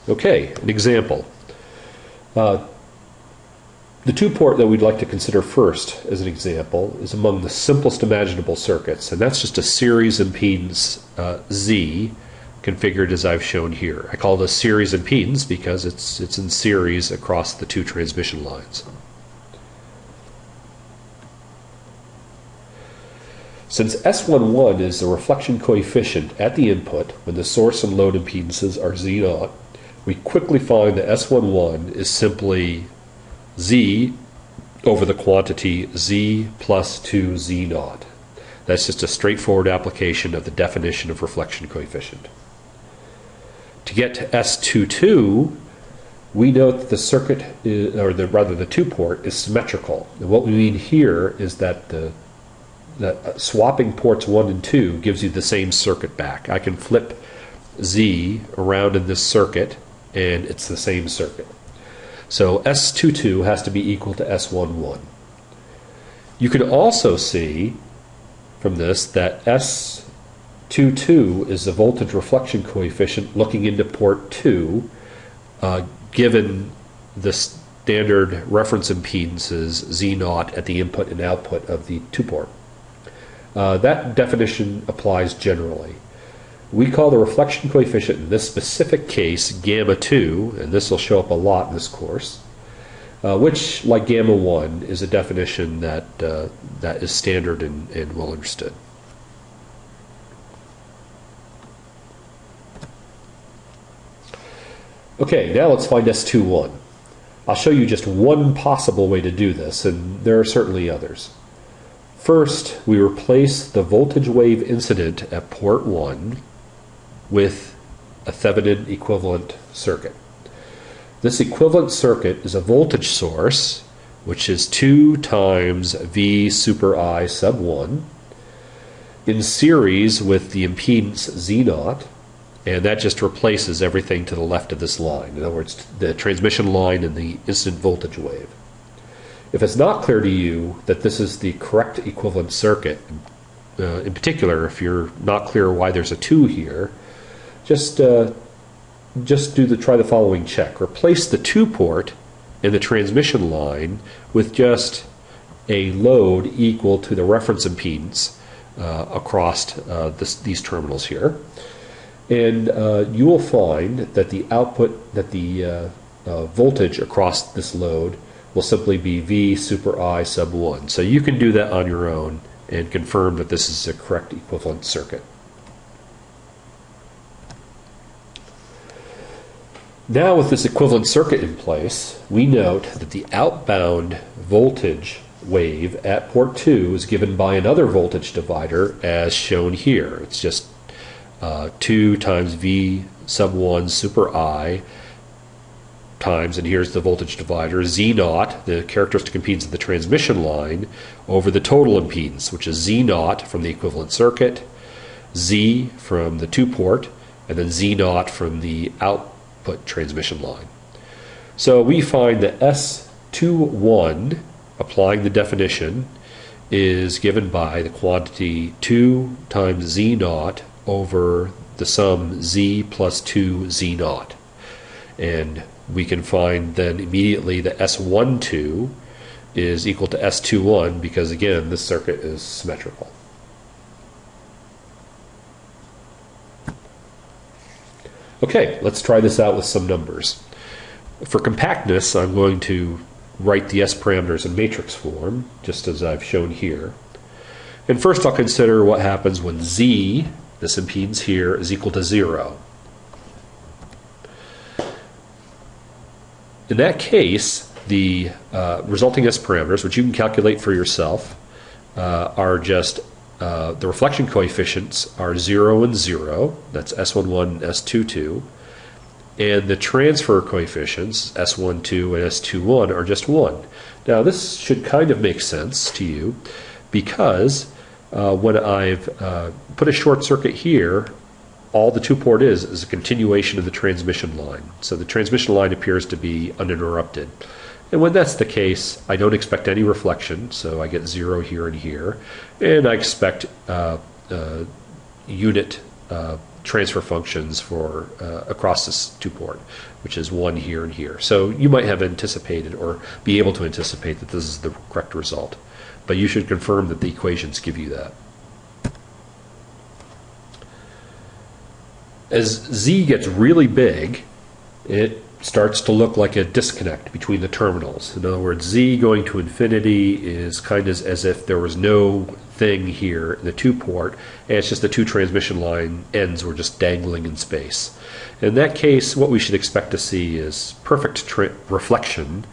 Okay, an example. The two-port that we'd like to consider first as an example is among the simplest imaginable circuits, and that's just a series impedance Z configured as I've shown here. I call it a series impedance because it's in series across the two transmission lines. Since S11 is the reflection coefficient at the input when the source and load impedances are Z0, we quickly find that S11 is simply Z over the quantity Z plus 2 Z0. That's just a straightforward application of the definition of reflection coefficient. To get to S22, we note that the circuit, rather the two-port, is symmetrical. And what we mean here is that swapping ports 1 and 2 gives you the same circuit back. I can flip Z around in this circuit, and it's the same circuit. So S22 has to be equal to S11. You can also see from this that S22 is the voltage reflection coefficient looking into port 2, given the standard reference impedances Z0 at the input and output of the two-port. That definition applies generally. We call the reflection coefficient in this specific case gamma 2, and this will show up a lot in this course, which, like gamma 1, is a definition that is standard and well understood. Okay, now let's find S21. I'll show you just one possible way to do this, and there are certainly others. First, we replace the voltage wave incident at port 1 with a Thevenin equivalent circuit. This equivalent circuit is a voltage source, which is 2 times V super I sub 1, in series with the impedance Z0, and that just replaces everything to the left of this line. In other words, the transmission line and the incident voltage wave. If it's not clear to you that this is the correct equivalent circuit, in particular, if you're not clear why there's a 2 here, just try the following check. Replace the two-port in the transmission line with just a load equal to the reference impedance across these terminals here, and you will find that the voltage across this load will simply be V super I sub 1. So you can do that on your own and confirm that this is the correct equivalent circuit. Now, with this equivalent circuit in place, we note that the outbound voltage wave at port 2 is given by another voltage divider as shown here. It's just 2 times V sub 1 super I times, and here's the voltage divider, Z0, the characteristic impedance of the transmission line, over the total impedance, which is Z0 from the equivalent circuit, Z from the two-port, and then Z0 from the output transmission line. So we find that S21, applying the definition, is given by the quantity 2 times Z0 over the sum Z plus 2 Z0. And we can find then immediately that S12 is equal to S21 because, again, this circuit is symmetrical. Okay, let's try this out with some numbers. For compactness, I'm going to write the S parameters in matrix form, just as I've shown here. And first I'll consider what happens when Z, this impedance here, is equal to 0. In that case, the resulting S parameters, which you can calculate for yourself, are just the reflection coefficients are 0 and 0, that's S11 and S22, and the transfer coefficients, S12 and S21, are just 1. Now this should kind of make sense to you because when I've put a short circuit here, all the two-port is a continuation of the transmission line. So the transmission line appears to be uninterrupted. And when that's the case, I don't expect any reflection, so I get 0 here and here. And I expect unit transfer functions for across this two-port, which is 1 here and here. So you might have anticipated or be able to anticipate that this is the correct result, but you should confirm that the equations give you that. As z gets really big, it starts to look like a disconnect between the terminals. In other words, z going to infinity is kind of as if there was no thing here in the two-port, and it's just the two transmission line ends were just dangling in space. In that case, what we should expect to see is perfect reflection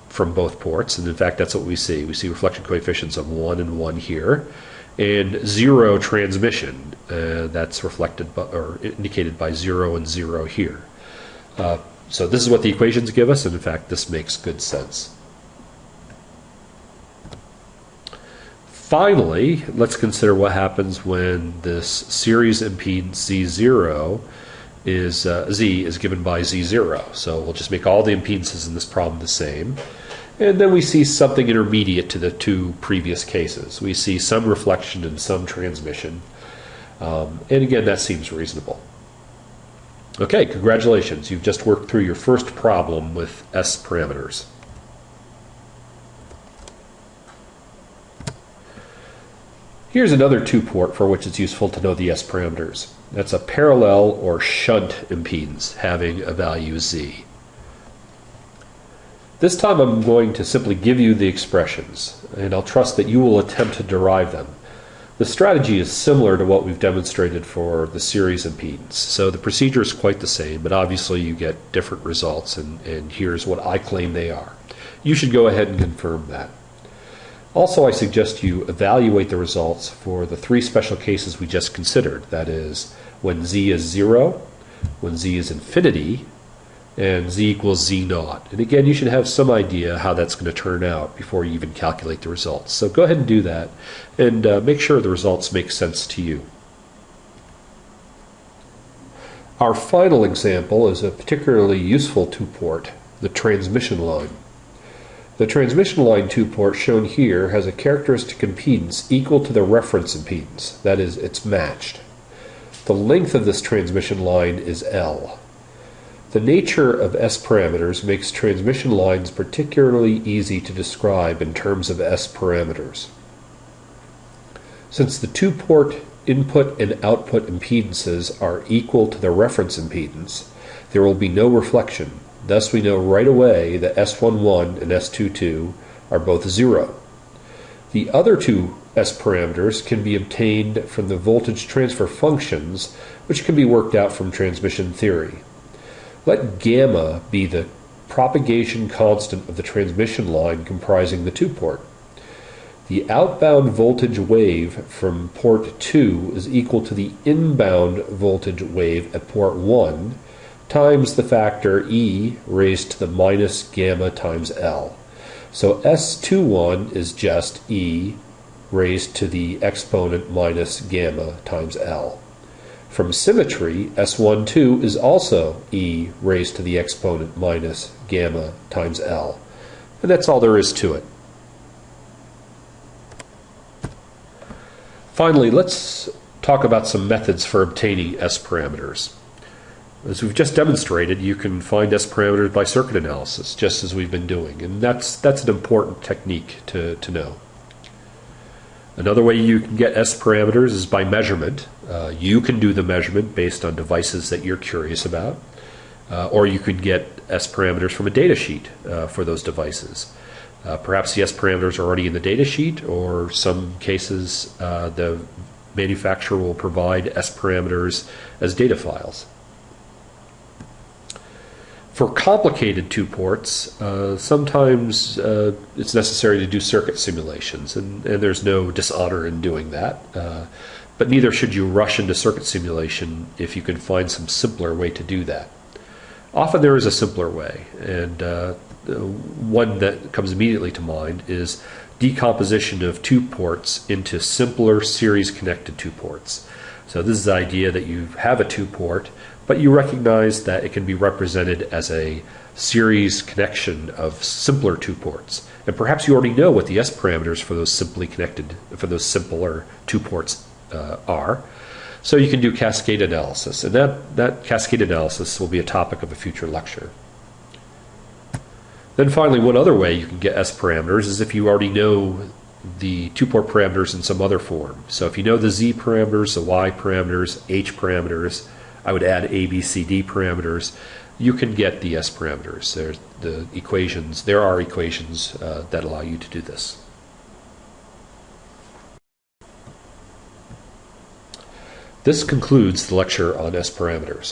from both ports, and in fact that's what we see. We see reflection coefficients of 1 and 1 here, and 0 transmission. That's reflected by, or indicated by 0 and 0 here. So this is what the equations give us, and in fact this makes good sense. Finally, let's consider what happens when this series impedance Z0 is Z is given by Z0. So we'll just make all the impedances in this problem the same. And then we see something intermediate to the two previous cases. We see some reflection and some transmission. And again, that seems reasonable. Okay, congratulations. You've just worked through your first problem with S parameters. Here's another two-port for which it's useful to know the S parameters. That's a parallel or shunt impedance having a value Z. This time I'm going to simply give you the expressions, and I'll trust that you will attempt to derive them. The strategy is similar to what we've demonstrated for the series impedance, so the procedure is quite the same, but obviously you get different results, and here's what I claim they are. You should go ahead and confirm that. Also, I suggest you evaluate the results for the three special cases we just considered, that is, when z is 0, when z is infinity, and z equals z naught. And again, you should have some idea how that's going to turn out before you even calculate the results. So go ahead and do that, and make sure the results make sense to you. Our final example is a particularly useful two-port, the transmission line. The transmission line two-port shown here has a characteristic impedance equal to the reference impedance, that is, it's matched. The length of this transmission line is L. The nature of S parameters makes transmission lines particularly easy to describe in terms of S parameters. Since the two-port input and output impedances are equal to the reference impedance, there will be no reflection. Thus we know right away that S11 and S22 are both 0. The other two S parameters can be obtained from the voltage transfer functions, which can be worked out from transmission theory. Let gamma be the propagation constant of the transmission line comprising the two-port. The outbound voltage wave from port 2 is equal to the inbound voltage wave at port 1 times the factor e raised to the minus gamma times L. So S21 is just e raised to the exponent minus gamma times L. From symmetry, S12 is also e raised to the exponent minus gamma times L. And that's all there is to it. Finally, let's talk about some methods for obtaining S parameters. As we've just demonstrated, you can find S parameters by circuit analysis, just as we've been doing, and that's an important technique to know. Another way you can get S parameters is by measurement. You can do the measurement based on devices that you're curious about, or you could get S parameters from a data sheet for those devices. Perhaps the S parameters are already in the data sheet, or some cases the manufacturer will provide S parameters as data files. For complicated two-ports, sometimes it's necessary to do circuit simulations, and there's no dishonor in doing that. But neither should you rush into circuit simulation if you can find some simpler way to do that. Often there is a simpler way, and one that comes immediately to mind is decomposition of two ports into simpler series-connected two ports. So this is the idea that you have a two-port, but you recognize that it can be represented as a series connection of simpler two ports. And perhaps you already know what the S parameters for those simpler two ports are. So you can do cascade analysis, and that cascade analysis will be a topic of a future lecture. Then finally, one other way you can get S parameters is if you already know the two-port parameters in some other form. So if you know the Z parameters, the Y parameters, H parameters, I would add A, B, C, D parameters, you can get the S parameters. There are equations that allow you to do this. This concludes the lecture on S parameters.